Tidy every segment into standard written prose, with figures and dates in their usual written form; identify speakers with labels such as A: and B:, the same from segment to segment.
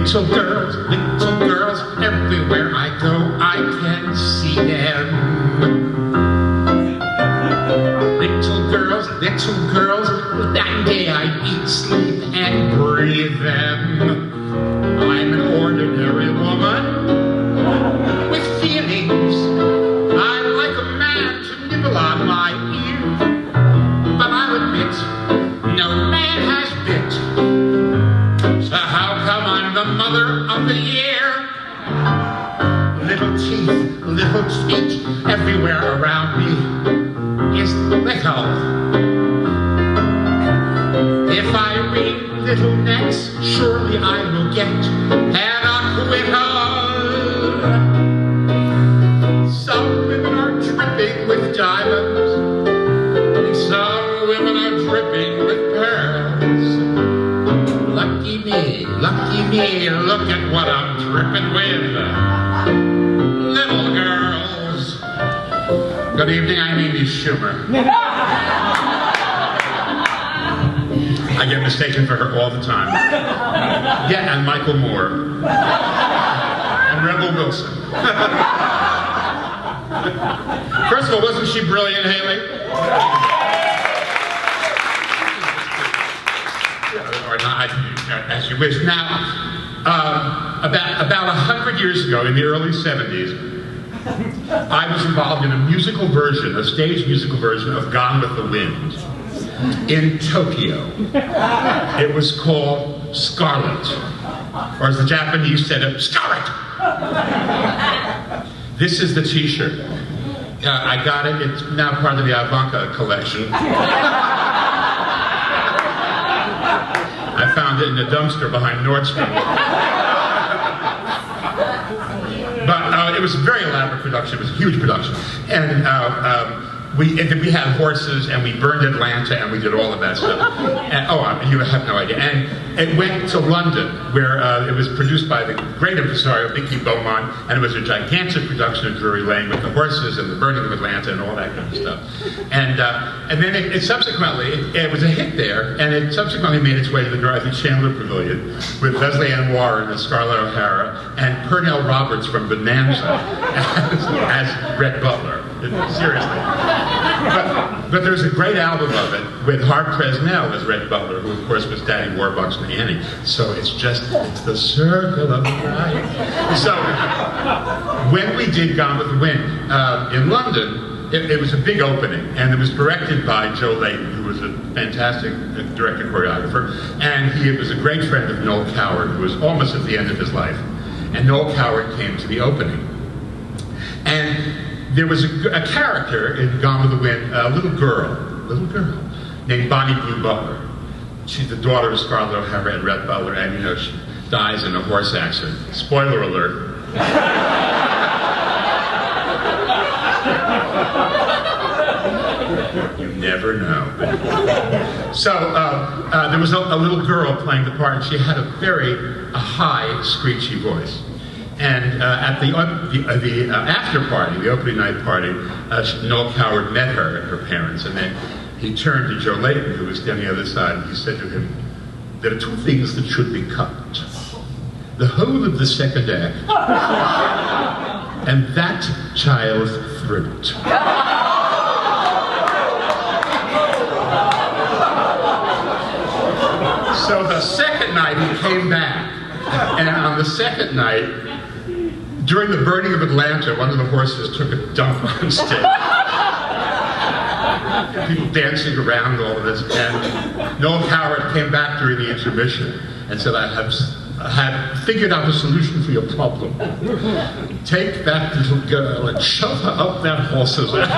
A: Little girls, everywhere I go, I can see them. Little girls, that day I eat, sleep, and breathe them. I'm an ordinary woman with feelings. I'm like a man to nibble on my ear, but I'll admit, no man has bit. So how come I'm the mother of the year? Little teeth, little feet, everywhere around me is little. If I read little necks, surely I will get an acquittal. Some women are dripping with diamonds, and some women are dripping with pearls. Lucky me, look at what I'm dripping with. Little girls. Good evening, I'm Amy Schumer. I get mistaken for her all the time. Yeah, and Michael Moore. And Rebel Wilson. First of all, wasn't she brilliant, Hayley? Or not, as you wish. Now, about 100 years ago, in the early 70s, I was involved in a musical version, a stage musical version of Gone with the Wind in Tokyo. It was called Scarlet, or as the Japanese said it, Scarlet. This is the t-shirt. I got it, it's now part of the Ivanka collection. I found it in a dumpster behind Nordstrom. But it was a very elaborate production. It was a huge production. And we had horses, and we burned Atlanta, and we did all of that stuff. And, you have no idea. And it went to London, where it was produced by the great impresario, Vicky Beaumont, and it was a gigantic production of Drury Lane with the horses and the burning of Atlanta and all that kind of stuff. And then it subsequently, it was a hit there, and it subsequently made its way to the Dorothy Chandler Pavilion with Leslie Ann Warren and Scarlett O'Hara and Pernell Roberts from Bonanza as Red Butler. Seriously. But there's a great album of it with Hart Presnell as Red Butler, who of course was Daddy Warbucks and Annie. So it's the circle of life. So when we did Gone with the Wind in London, it was a big opening, and it was directed by Joe Layton, who was a fantastic director choreographer, and he was a great friend of Noel Coward, who was almost at the end of his life. And Noel Coward came to the opening. And there was a character in Gone with the Wind, a little girl, named Bonnie Blue Butler. She's the daughter of Scarlett O'Hara and Red Butler, and she dies in a horse accident. Spoiler alert. You never know. So there was a little girl playing the part, and she had a high, screechy voice. And at the after party, the opening night party, Noel Coward met her and her parents, and then he turned to Joe Layton, who was on the other side, and he said to him, "There are two things that should be cut. The whole of the second act, and that child's throat." So the second night he came back, and on the second night, during the burning of Atlanta, one of the horses took a dump on stage. People dancing around all of this, and Noel Coward came back during the intermission and said, I have figured out a solution for your problem. Take that little girl and shove her up that horse's ass.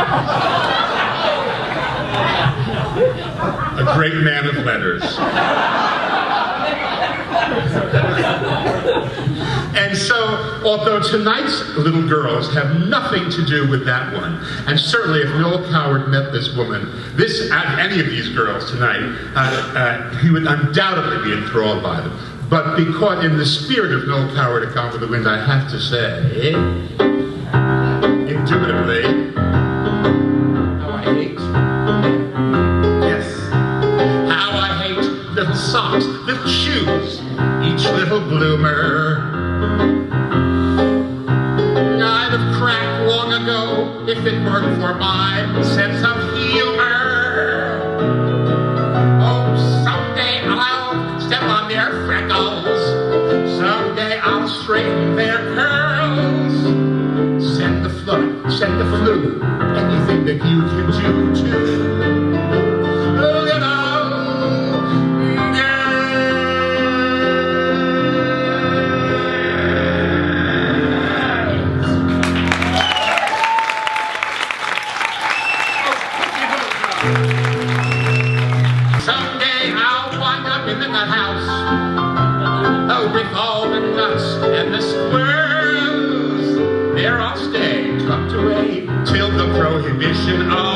A: A great man of letters. And so Although tonight's little girls have nothing to do with that one. And certainly if Noel Coward met this woman, any of these girls tonight, he would undoubtedly be enthralled by them. But because in the spirit of Noel Coward at Gone with the Wind, I have to say, indubitably, how I hate. Yes. How I hate little socks, little shoes, each little bloomer. I'd have cracked long ago if it weren't for my sense of humor. Oh, someday I'll step on their freckles. Someday I'll straighten their curls. Send the flood, send the flu, anything that you can do too. Someday I'll wind up in the nut house, oh, with all the nuts and the squirrels. There I'll stay tucked away till the prohibition of